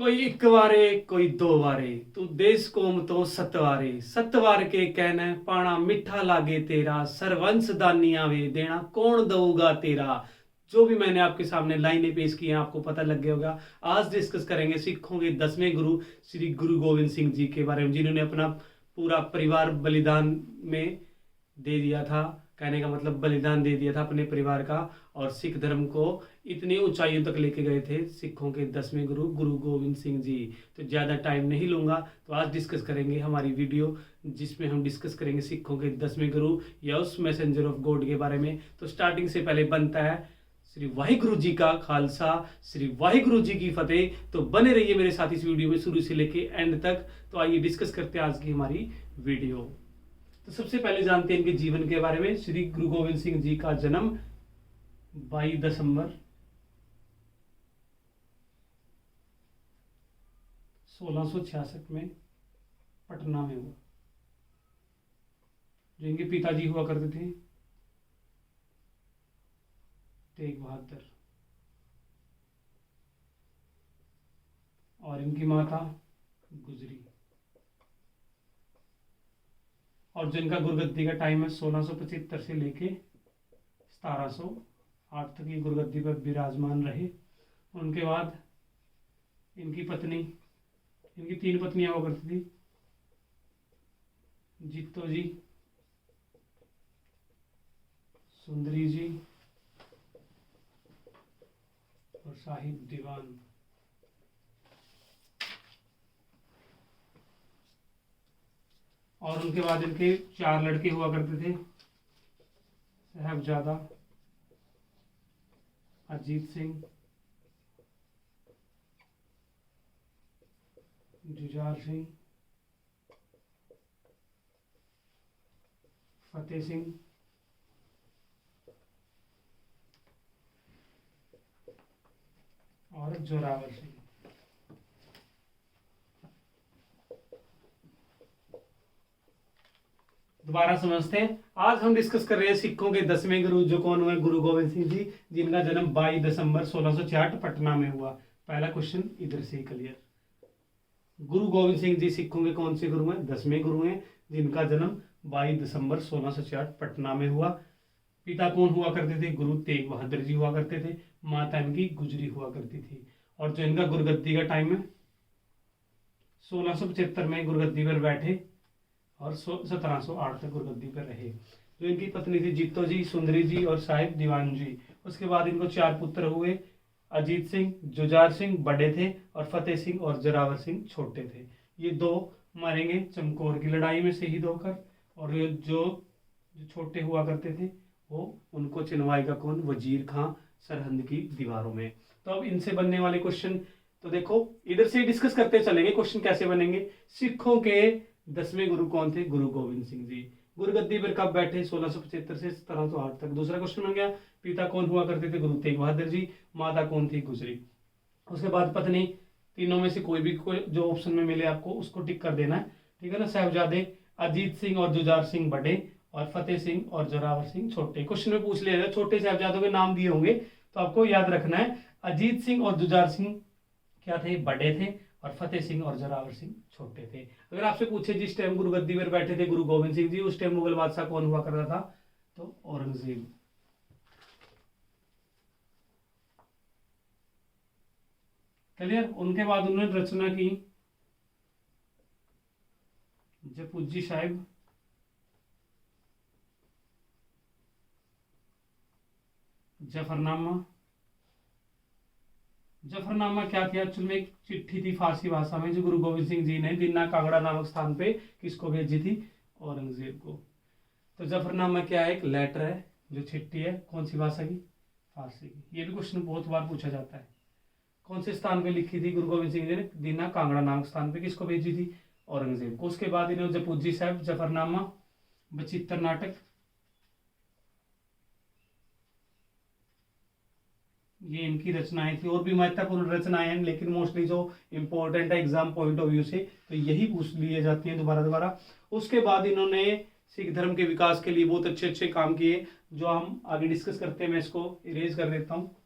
कोई एक वारे कोई दो वारे तू देश कोम तो सतवारे सतवार के कहने पाना मिठा लागे तेरा सरवंश दानिया वे देना कौन दऊगा तेरा। जो भी मैंने आपके सामने लाइनें पेश की हैं आपको पता लग गया होगा। आज डिस्कस करेंगे सिखों के 10वें गुरु श्री गुरु गोविंद सिंह जी के बारे में, जिन्होंने अपना पूरा परिवार बलिदान में दे दिया था। कहने का मतलब बलिदान दे दिया था अपने परिवार का, और सिख धर्म को इतनी ऊंचाइयों तक लेके गए थे सिखों के 10वें गुरु गुरु गोविंद सिंह जी। तो ज़्यादा टाइम नहीं लूँगा, तो आज डिस्कस करेंगे हमारी वीडियो जिसमें हम डिस्कस करेंगे सिखों के 10वें गुरु या उस मैसेंजर ऑफ गॉड के बारे में। तो स्टार्टिंग से पहले बनता है श्री वाहिगुरु जी का खालसा, श्री वाहिगुरु जी की फतेह। तो बने रहिए मेरे साथ इस वीडियो में शुरू से लेके एंड तक। तो आइए डिस्कस करते हैं आज की हमारी वीडियो। तो सबसे पहले जानते हैं इनके जीवन के बारे में। श्री गुरु गोविंद सिंह जी का जन्म 22 दिसंबर 1666 में पटना में हुआ। जो इनके पिताजी हुआ करते थे तेग बहादुर, और इनकी माता गुजरी। और जिनका गुरगद्दी का टाइम है 1675 से लेके 1708 तक ये गुरगद्दी पर विराजमान रहे। उनके बाद इनकी 3 पत्नियां हुआ करती थी, जित्तो जी, सुंदरी जी और साहिब दीवान। और उनके बाद इनके 4 लड़के हुआ करते थे, साहबजादा अजीत सिंह, जुझार सिंह, फतेह सिंह और जोरावर सिंह। दोबारा समझते हैं। आज हम डिस्कस कर रहे हैं सिखों के 10वें गुरु, जो कौन हुए? गुरु गोविंद सिंह जी, जिनका जन्म 22 दिसंबर 1666 पटना में हुआ। पहला क्वेश्चन इधर से क्लियर। गुरु गोविंद सिंह जी सिखों के कौन से गुरु हैं? 10वें गुरु हैं, जिनका जन्म 22 दिसंबर 1666 पटना में हुआ। पिता कौन हुआ करते थे? गुरु तेग बहादुर जी हुआ करते थे। माता इनकी गुजरी हुआ करती थी। और जो इनका गुरगद्दी का टाइम है 1675 में गुरगद्दी पर बैठे और 1708 तक गुरगद्दी पर रहे। जो इनकी पत्नी थी जित्तो जी, सुंदरी जी और साहिब दीवान जी। उसके बाद इनको 4 पुत्र हुए। अजीत सिंह, जुझार सिंह बड़े थे और फतेह सिंह और जोरावर सिंह छोटे थे। ये 2 मरेंगे चमकौर की लड़ाई में शहीद होकर, और जो छोटे हुआ करते थे वो उनको चिनवाएगा कौन? वजीर खां सरहंद की दीवारों में। तो अब इनसे बनने वाले क्वेश्चन तो देखो इधर से डिस्कस करते चलेंगे क्वेश्चन कैसे बनेंगे। सिखों के 10वें गुरु कौन थे? गुरु गोविंद सिंह जी। गुरगद्दी पर कब बैठे? 1675 से 1708 तक। दूसरा क्वेश्चन बन गया, पिता कौन हुआ करते थे? गुरु तेग बहादुर जी। माता कौन थी? गुजरी। उसके बाद पत्नी, तीनों में से कोई जो ऑप्शन में मिले आपको उसको टिक कर देना है, ठीक है ना। साहबजादे अजीत सिंह और जुझार सिंह बड़े और फतेह सिंह और जोरावर सिंह छोटे। क्वेश्चन में पूछ लिया छोटे साहबजादों के नाम दिए होंगे, तो आपको याद रखना है अजीत सिंह और जुझार सिंह क्या थे? बड़े थे, और फतेह सिंह और जोरावर सिंह छोटे थे। अगर आपसे पूछे जिस टाइम गुरुगद्दी पर बैठे थे गुरु गोविंद सिंह जी, उस टाइम मुगल बादशाह कौन हुआ करता था? तो औरंगजेब। क्लियर। उनके बाद उन्होंने रचना की जपुजी साहिब, जफरनामा। जफरनामा क्या थी? एक्चुअल में एक चिट्ठी थी फारसी भाषा में, जो गुरु गोविंद सिंह जी ने दीना कांगड़ा नामक स्थान पे किसको भेजी थी? औरंगजेब को। तो जफरनामा क्या है? एक लेटर है, जो चिट्ठी है कौन सी भाषा की? फारसी की। ये भी क्वेश्चन बहुत बार पूछा जाता है। कौन से स्थान पे लिखी थी गुरु गोविंद सिंह जी ने? दीना कांगड़ा नामक स्थान पे। किसको भेजी थी? औरंगजेब को। उसके बाद इन्होंने जपुजी साहब, जफरनामा, बचित्र नाटक, ये इनकी रचनाएं थी। और भी महत्वपूर्ण रचनाएं हैं, लेकिन मोस्टली जो इंपॉर्टेंट है एग्जाम पॉइंट ऑफ व्यू से, तो यही पूछ लिए जाती हैं दोबारा दोबारा। उसके बाद इन्होंने सिख धर्म के विकास के लिए बहुत अच्छे अच्छे काम किए, जो हम आगे डिस्कस करते हैं। मैं इसको इरेज कर देता हूँ।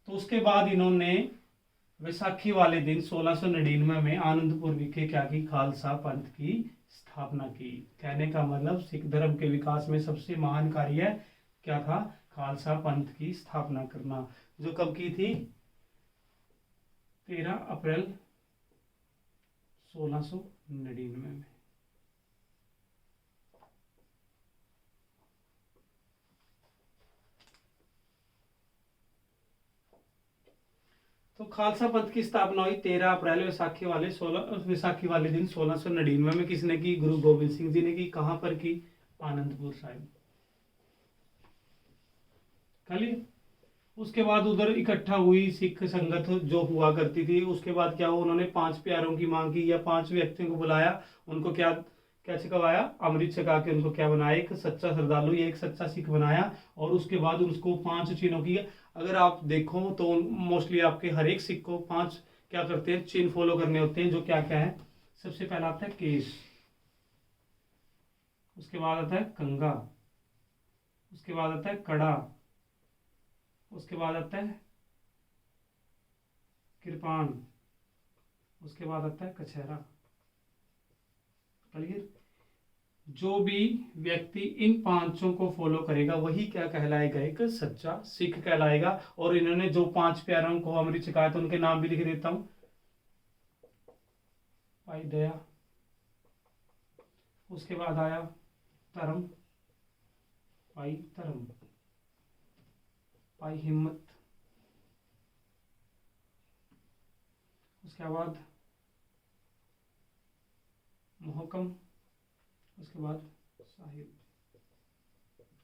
तो उसके बाद इन्होंने वैसाखी वाले दिन 1699 में आनंदपुर विखे क्या की, खालसा पंथ की स्थापना की। कहने का मतलब सिख धर्म के विकास में सबसे महान कार्य क्या था, खालसा पंथ की स्थापना करना, जो कब की थी, 13 अप्रैल 1699 में। तो खालसा पंथ की स्थापना हुई 13 अप्रैल वैसाखी वाले दिन 1699 में। किसने की, गुरु गोविंद सिंह जी ने की। कहां पर की, आनंदपुर साहिब। खाली उसके बाद उधर इकट्ठा हुई सिख संगत जो हुआ करती थी। उसके बाद क्या हुआ, उन्होंने 5 प्यारों की मांग की, या 5 व्यक्तियों को बुलाया, उनको क्या क्या छकवाया, अमृत छका के उनको क्या बनाया, एक सच्चा श्रद्धालु या एक सच्चा सिख बनाया। और उसके बाद उसको 5 चिन्हों की, अगर आप देखो तो मोस्टली आपके हर एक सिख को 5 क्या करते हैं, चिन्ह फॉलो करने होते हैं, जो क्या क्या है। सबसे पहला आता है केश, उसके बाद आता है कंगा, उसके बाद आता है कड़ा, उसके बाद आता है कृपाण, उसके बाद आता है कछहरा। क्लियर। जो भी व्यक्ति इन 5 को फॉलो करेगा वही क्या कहलाएगा, एक सच्चा सिख कहलाएगा। और इन्होंने जो 5 प्यारों को अमृत छकाया, तो उनके नाम भी लिख देता हूं। भाई दया, उसके बाद आया धर्म, भाई धर्म, भाई हिम्मत, उसके बाद मोहकम, उसके बाद साहिब।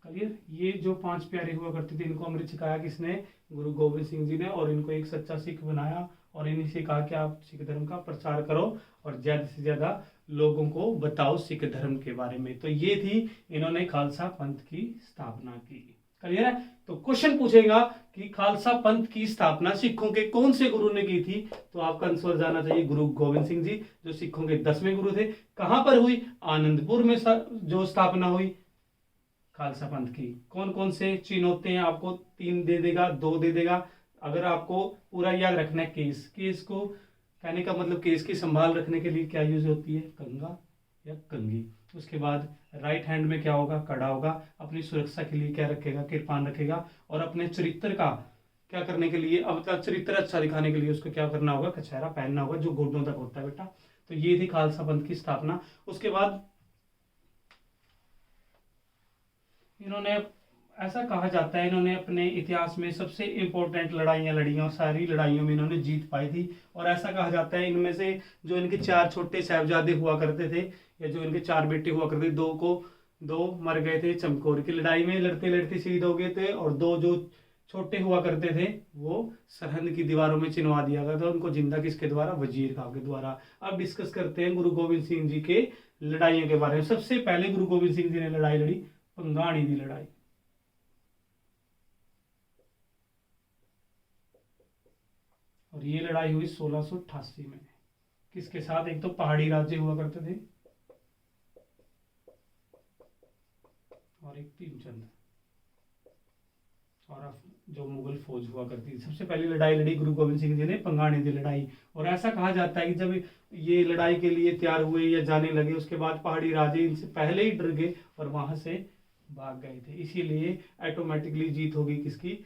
क्लियर। ये जो 5 प्यारे हुआ करते थे, इनको अमृत सिखाया किसने, गुरु गोविंद सिंह जी ने, और इनको एक सच्चा सिख बनाया। और इन्हीं से कहा कि आप सिख धर्म का प्रचार करो और ज्यादा से ज्यादा लोगों को बताओ सिख धर्म के बारे में। तो ये थी, इन्होंने खालसा पंथ की स्थापना की। क्लियर है। तो क्वेश्चन पूछेगा कि खालसा पंथ की स्थापना सिखों के कौन से गुरु ने की थी, तो आपका आंसर जाना चाहिए गुरु गोविंद सिंह जी, जो सिखों के 10वें गुरु थे। कहां पर हुई, आनंदपुर में जो स्थापना हुई खालसा पंथ की। कौन कौन से चिन्ह होते हैं, आपको 3 दे देगा, 2 दे देगा। अगर आपको पूरा याद रखना है, केस, केस को कहने का मतलब केस की संभाल रखने के लिए क्या यूज होती है, कंगा या कंगी। उसके बाद राइट हैंड में क्या होगा, कड़ा होगा। अपनी सुरक्षा के लिए क्या रखेगा, कृपान रखेगा। और अपने चरित्र का क्या करने के लिए, अब चरित्र अच्छा दिखाने के लिए उसको क्या करना होगा, कछहरा पहनना होगा, जो घुटनों तक होता है बेटा। तो ये थी खालसा पंथ की स्थापना। उसके बाद इन्होंने, ऐसा कहा जाता है, इन्होंने अपने इतिहास में सबसे इंपॉर्टेंट लड़ाइयां लड़ी और सारी लड़ाइयों में इन्होंने जीत पाई थी। और ऐसा कहा जाता है, इनमें से जो इनके 4 छोटे साहबजादे हुआ करते थे, या जो इनके 4 बेटे हुआ करते, 2 मर गए थे चमकौर की लड़ाई में, लड़ते लड़ते शहीद हो गए थे। और 2 जो छोटे हुआ करते थे, वो सरहद की दीवारों में चिनवा दिया गया था। उनको जिंदा किसके द्वारा, वजीर खां के द्वारा। अब डिस्कस करते हैं गुरु गोविंद सिंह जी के लड़ाइयों के बारे में। सबसे पहले गुरु गोविंद सिंह जी ने लड़ाई लड़ी, पंगाणी की लड़ाई। और ये लड़ाई हुई 1688 में। किसके साथ, एक तो पहाड़ी राज्य हुआ करते थे, और एक भीमचंद, और जो मुगल फौज हुआ करती थी। सबसे पहली लड़ाई लड़ी गुरु गोविंद सिंह जी ने, पंगाणी की लड़ाई। और ऐसा कहा जाता है कि जब ये लड़ाई के लिए तैयार हुए या जाने लगे, उसके बाद पहाड़ी राजे इनसे पहले ही डर गए और वहां से भाग गए थे। इसीलिए ऑटोमेटिकली जीत होगी किसकी,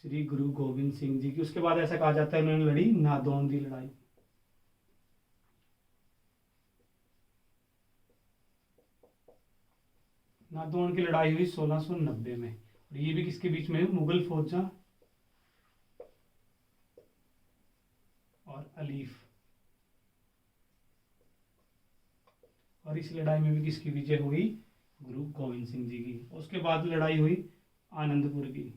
श्री गुरु गोविंद सिंह जी की। उसके बाद ऐसा कहा जाता है उन्होंने लड़ी नादौन की लड़ाई। नादौन की लड़ाई हुई 1690 में। और ये भी किसके बीच में हुई, मुगल फौजा और अलीफ। और इस लड़ाई में भी किसकी विजय हुई, गुरु गोविंद सिंह जी की। उसके बाद लड़ाई हुई आनंदपुर की।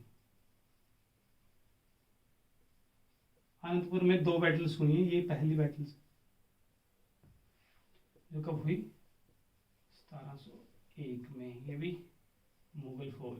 आनंदपुर में 2 बैटल्स हुई हैं। ये पहली बैटल जो कब हुई, 1701 में। ये भी मुगल फौज,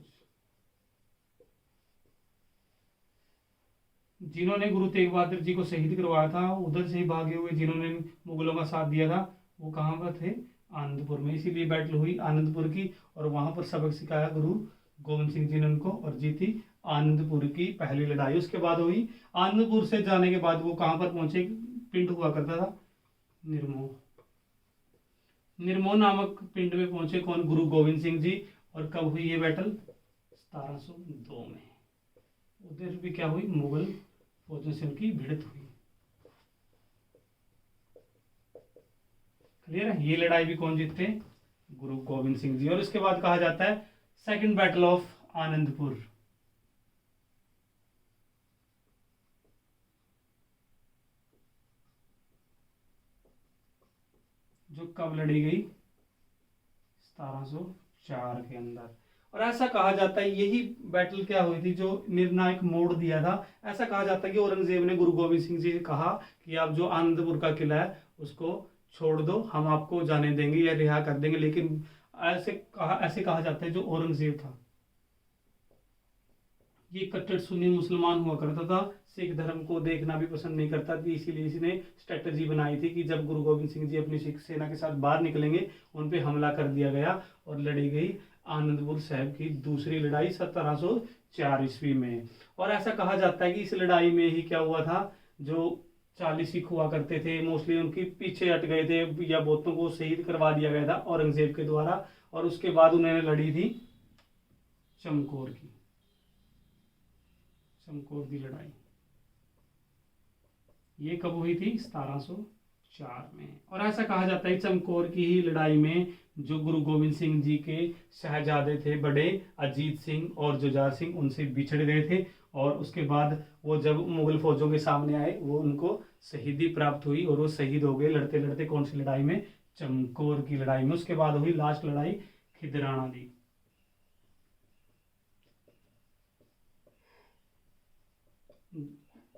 जिन्होंने गुरु तेग बहादुर जी को शहीद करवाया था, उधर से ही भागे हुए जिन्होंने मुगलों का साथ दिया था, वो कहाँ पर थे, आनंदपुर में। इसीलिए बैटल हुई आनंदपुर की। और वहां पर सबक सिखाया गुरु गोविंद सिंह जी ने उनको, और जीती आनंदपुर की पहली लड़ाई। उसके बाद हुई आनंदपुर से जाने के बाद वो कहाँ पर पहुंचे, पिंड हुआ करता था निर्मोह। निर्मोह नामक पिंड में पहुंचे कौन, गुरु गोविंद सिंह जी। और कब हुई ये बैटल, 1702 में। उधर भी क्या हुई, मुगल फौजों से उनकी भिड़ंत हुई। क्लियर है। ये लड़ाई भी कौन जीतते, गुरु गोविंद सिंह जी। और इसके बाद कहा जाता है सेकंड बैटल ऑफ आनंदपुर। जो कब लड़ी गई, 1704 के अंदर। और ऐसा कहा जाता है यही बैटल क्या हुई थी जो निर्णायक मोड़ दिया था। ऐसा कहा जाता है कि औरंगजेब ने गुरु गोविंद सिंह जी से कहा कि आप जो आनंदपुर का किला है उसको छोड़ दो, हम आपको जाने देंगे या रिहा कर देंगे। लेकिन ऐसे कहा जाता है जो औरंगजेब था ये कट्टर सुन्नी मुसलमान हुआ करता था, सिख धर्म को देखना भी पसंद नहीं करता थी। इसीलिए इसने स्ट्रेटजी बनाई थी कि जब गुरु गोविंद सिंह जी अपनी सिख सेना के साथ बाहर निकलेंगे उन पे हमला कर दिया गया और लड़ी गई आनंदपुर साहब की दूसरी लड़ाई 1704 ईस्वी में। और ऐसा कहा जाता है कि इस लड़ाई में ही क्या हुआ था, जो 40 सिख हुआ करते थे मोस्टली उनके पीछे हट गए थे या बहुतों को शहीद करवा दिया गया था औरंगजेब के द्वारा। और उसके बाद उन्होंने लड़ी थी चमकौर की, चमकौर की लड़ाई। ये कब हुई थी, 1704 में। और ऐसा कहा जाता है चमकौर की ही लड़ाई में जो गुरु गोविंद सिंह जी के शहजादे थे बड़े अजीत सिंह और जुझार सिंह, उनसे बिछड़ गए थे। और उसके बाद वो जब मुगल फौजों के सामने आए वो उनको शहीदी प्राप्त हुई और वो शहीद हो गए लड़ते लड़ते। कौन सी लड़ाई में, चमकौर की लड़ाई में। उसके बाद हुई लास्ट लड़ाई खिदराना दी।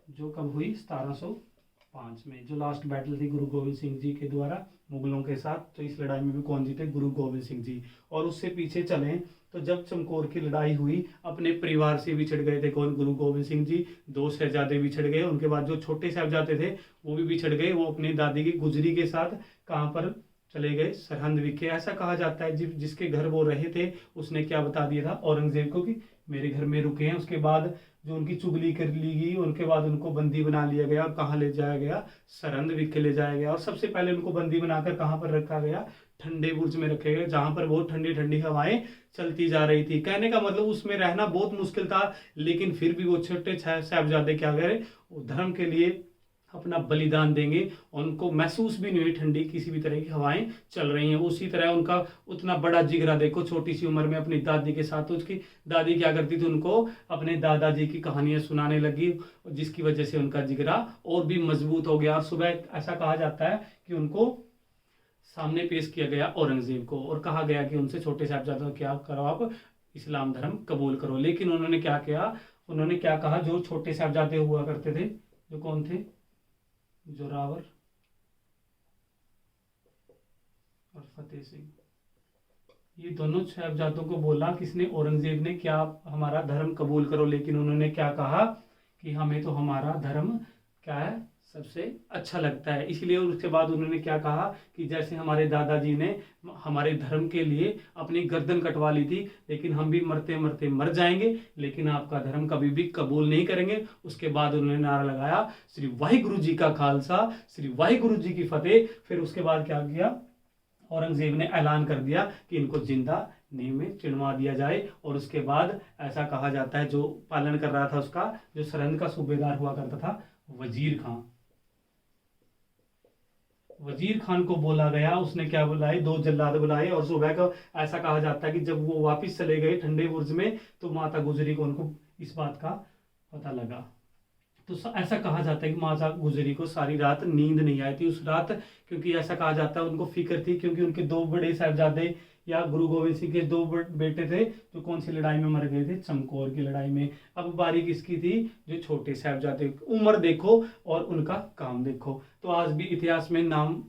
जो कब हुई, 1705 में, जो लास्ट बैटल थी गुरु गोविंद सिंह जी के द्वारा मुगलों के साथ। तो इस लड़ाई में भी कौन जीते, गुरु गोविंद सिंह जी। और उससे पीछे चलें तो जब चमकौर की लड़ाई हुई अपने परिवार से बिछड़ गए थे कौन, गुरु गोविंद सिंह जी। 2 शहजादे बिछड़ गए। उनके बाद जो छोटे साहबजादे थे वो भी बिछड़ गए। वो अपनी दादी की गुजरी के साथ कहाँ पर चले गए, सरहंद विखे। ऐसा कहा जाता है जिसके घर वो रहे थे उसने क्या बता दिया था औरंगजेब को कि मेरे घर में रुके हैं। उसके बाद जो उनकी चुगली कर ली गई, उनके बाद उनको बंदी बना लिया गया। और कहाँ ले जाया गया, सरहंद विखे ले जाया गया। और सबसे पहले उनको बंदी बनाकर कहाँ पर रखा गया, ठंडे बुर्ज में रखे गए, जहां पर बहुत ठंडी ठंडी हवाएं चलती जा रही थी। कहने का मतलब उसमें रहना बहुत मुश्किल था, लेकिन फिर भी वो छोटे साहबजादे क्या करे, वो धर्म के लिए अपना बलिदान देंगे। उनको महसूस भी नहीं हुई ठंडी किसी भी तरह की हवाएं चल रही हैं। उसी तरह उनका उतना बड़ा जिगरा देखो, छोटी सी उम्र में अपनी दादी के साथ। उसकी दादी क्या करती थी, उनको अपने दादाजी की कहानियां सुनाने लगी, जिसकी वजह से उनका जिगरा और भी मजबूत हो गया। और सुबह ऐसा कहा जाता है कि उनको सामने पेश किया गया औरंगजेब को और कहा गया कि उनसे छोटे साहबजादों क्या करो, आप इस्लाम धर्म कबूल करो। लेकिन उन्होंने क्या किया, उन्होंने क्या कहा, जो छोटे साहबजादे हुआ करते थे, जो कौन थे, जोरावर और फतेह सिंह, ये दोनों साहबजादों को बोला किसने, औरंगजेब ने, क्या आप हमारा धर्म कबूल करो। लेकिन उन्होंने क्या कहा कि हमें तो हमारा धर्म क्या है, सबसे अच्छा लगता है। इसलिए उसके बाद उन्होंने क्या कहा कि जैसे हमारे दादाजी ने हमारे धर्म के लिए अपनी गर्दन कटवा ली थी, लेकिन हम भी मरते मरते मर जाएंगे, लेकिन आपका धर्म कभी भी कबूल नहीं करेंगे। उसके बाद उन्होंने नारा लगाया, श्री वाहिगुरु जी का खालसा, श्री वाहिगुरु जी की फतेह। फिर उसके बाद क्या किया, औरंगजेब ने ऐलान कर दिया कि इनको जिंदा नींव में चिणवा दिया जाए। और उसके बाद ऐसा कहा जाता है, जो पालन कर रहा था उसका, जो सरहंद का सूबेदार हुआ करता था, वजीर खान, वजीर खान को बोला गया। उसने क्या बुलाए, 2 जल्लाद बुलाए। और सुबह को ऐसा कहा जाता है कि जब वो वापस चले गए ठंडे बुर्ज में, तो माता गुजरी को उनको इस बात का पता लगा। तो ऐसा कहा जाता है कि माता गुजरी को सारी रात नींद नहीं आई थी उस रात, क्योंकि ऐसा कहा जाता है उनको फिक्र थी, क्योंकि उनके 2 बड़े साहबजादे या गुरु गोविंद सिंह के 2 बेटे थे जो कौन सी लड़ाई में मर गए थे, चमकौर की लड़ाई में। अब बारी किसकी थी, जो छोटे साहबजादे। उम्र देखो और उनका काम देखो। तो आज भी इतिहास में नाम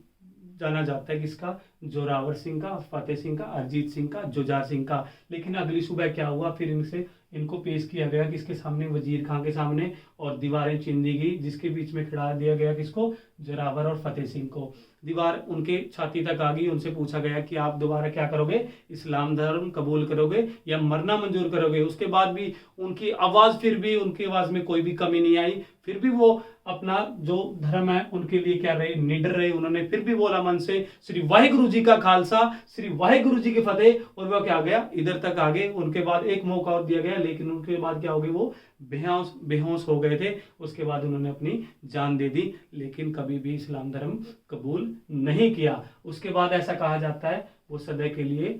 जाना जाता है किसका, जोरावर सिंह का, फतेह सिंह का, अरिजीत सिंह का, जुझार सिंह का। लेकिन अगली सुबह क्या हुआ, फिर इनको पेश किया गया किसके सामने, वजीर खान के सामने। और दीवारें चीन दी गई, जिसके बीच में खड़ा दिया गया किसको, जोरावर और फतेह सिंह को। दीवार उनके छाती तक आ गई, उनसे पूछा गया कि आप दोबारा क्या करोगे, इस्लाम धर्म कबूल करोगे या मरना मंजूर करोगे। उसके बाद भी उनकी आवाज, फिर भी उनकी आवाज में कोई भी कमी नहीं आई, फिर भी वो अपना जो धर्म है उनके लिए क्या रहे, निडर रहे। उन्होंने फिर भी बोला मन से श्री वाहिगुरु जी का खालसा, श्री वाहिगुरु जी की फतेह, और वो क्या गया, इधर तक आ गए। उनके बाद एक मौका और दिया गया, लेकिन उनके बाद क्या हो गए, वो बेहोश हो गए थे। उसके बाद उन्होंने अपनी जान दे दी, लेकिन कभी भी इस्लाम धर्म कबूल नहीं किया। उसके बाद ऐसा कहा जाता है वो सदैव के लिए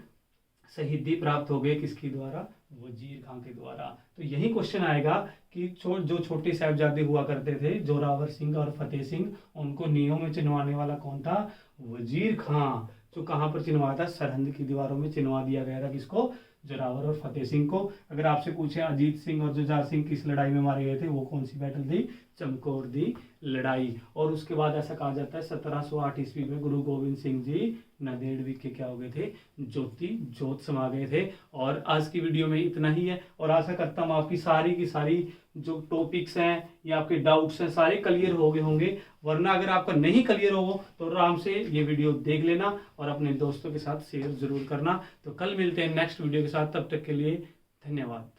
शहीदी प्राप्त हो गए, किसके द्वारा, वजीर खां के द्वारा। तो यही क्वेश्चन आएगा कि जो छोटे साहिबजादे हुआ करते थे, जोरावर सिंह और फतेह सिंह, उनको नींव में चिनवाने वाला कौन था, वजीर खां। जो कहां पर चिनवाया था, सरहंद की दीवारों में चिनवा दिया गया था, किसको, जोरावर और फतेह सिंह को। अगर आपसे पूछे अजीत सिंह और जुझार सिंह किस लड़ाई में मारे गए थे, वो कौन सी बैटल थी, चमकौर दी लड़ाई। और उसके बाद ऐसा कहा जाता है 1708 ईस्वी में गुरु गोविंद सिंह जी नांदेड़ के क्या हो गए थे, जोत समा गए थे। और आज की वीडियो में इतना ही है, और आशा करता हूँ आपकी सारी की सारी जो टॉपिक्स हैं या आपके डाउट्स हैं सारे क्लियर हो गए होंगे। वरना अगर आपका नहीं क्लियर हो तो आराम से ये वीडियो देख लेना और अपने दोस्तों के साथ शेयर जरूर करना। तो कल मिलते हैं नेक्स्ट वीडियो के साथ, तब तक के लिए धन्यवाद।